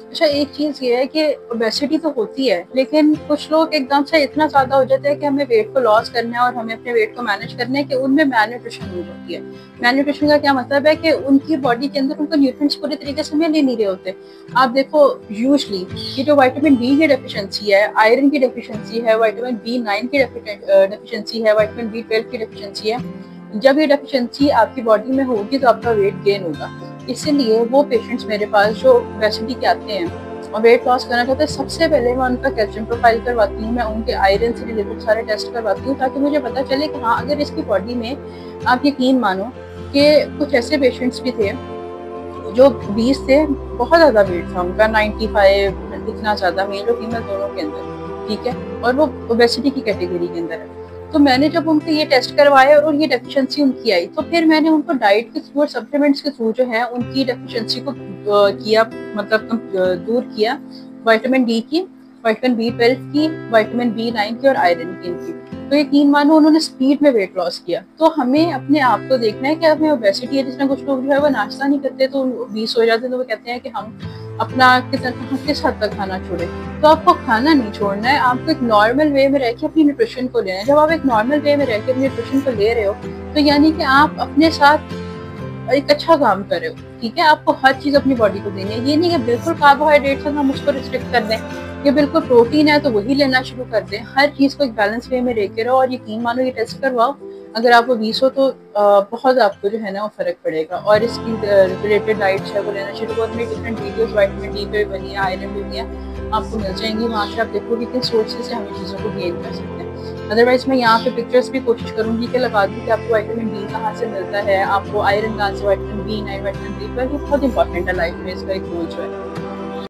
अच्छा, एक चीज़ ये है कि ओबेसिटी तो होती है, लेकिन कुछ लोग एकदम से इतना ज़्यादा हो जाते हैं कि हमें वेट को लॉस करना है और हमें अपने वेट को मैनेज करना है कि उनमें मैलन्यूट्रिशन हो जाती है। मैलन्यूट्रिशन का क्या मतलब है कि उनकी बॉडी के अंदर उनको न्यूट्रिएंट्स पूरे तरीके से मिल ही नहीं रहे होते। आप देखो, यूजुअली ये जो विटामिन डी की डेफिशिएंसी है, आयरन की डेफिशिएंसी है, विटामिन बी9 की डेफिशिएंसी है, विटामिन बी12 की डेफिशिएंसी है, जब ये डेफिशिएंसी आपकी बॉडी में होगी तो आपका वेट गेन होगा। इसीलिए वो पेशेंट्स मेरे पास जो ओबेसिटी के आते हैं और वेट लॉस करना चाहते हैं, सबसे पहले मैं उनका कैल्शियम प्रोफाइल करवाती हूँ, मैं उनके आयरन से रिलेटेड सारे टेस्ट करवाती हूँ ताकि मुझे पता चले कि हाँ, अगर इसकी बॉडी में, आप यकीन मानो कि कुछ ऐसे पेशेंट्स भी थे जो 20 से बहुत ज़्यादा वेट था उनका, 95 इतना ज़्यादा, मेल और फीमेल दोनों के अंदर, ठीक है, और वो ओबेसिटी की कैटेगरी के अंदर है। तो मैंने जब उनके ये टेस्ट करवाए और ये डेफिशिएंसी उनकी आई, तो फिर मैंने उनको डाइट के थ्रू और सप्लीमेंट्स के थ्रू जो है उनकी डेफिशिएंसी को किया, मतलब दूर किया, विटामिन डी की, विटामिन बी12 की, विटामिन बी9 की और आयरन की। तो यकीन मानो उन्होंने स्पीड में वेट लॉस किया। तो हमें अपने आप को देखना है कि हमें ओबेसिटी है, जिसमें कुछ लोग जो है वो नाश्ता नहीं करते तो 20 हो जाते, तो वो कहते हैं कि हम अपना किस हद तक खाना छोड़े। तो आपको खाना नहीं छोड़ना है, आपको एक नॉर्मल वे में रह के अपनी न्यूट्रिशन को लेना है। जब आप एक नॉर्मल वे में रह के अपनी न्यूट्रिशन को ले रहे हो, तो यानी कि आप अपने साथ एक अच्छा काम कर रहे हो, ठीक है। आपको हर चीज अपनी बॉडी को देनी है, ये नहीं कि बिल्कुल कार्बोहाइड्रेट्स है हम उसको रिस्ट्रिक्ट कर दें, ये बिल्कुल प्रोटीन है तो वही लेना शुरू कर दें। हर चीज को एक बैलेंस वे में लेके रहो और यकीन मानो ये टेस्ट करवाओ, अगर आपको 20 हो तो बहुत आपको जो है ना वो फर्क पड़ेगा। और इसकी रिलेटेड डाइट्स है वो लेना शुरू करो, अपनी डिफरेंट वीडियोस विटामिन डी पे बनी है, आयरन पे बनी है, आपको मिल जाएंगी। वहाँ से आप देखोगे किन सोर्सेज से हम चीज़ों को गेन कर सकते हैं। अदरवाइज मैं यहाँ पे पिक्चर्स भी कोशिश करूंगी कि लगा दूँ कि आपको विटामिन डी कहाँ से मिलता है, आपको आयरन कहाँ से, विटामिन बी9, विटामिन बी12, ये बहुत इंपॉर्टेंट है लाइफ में, इसका एक रोल जो है।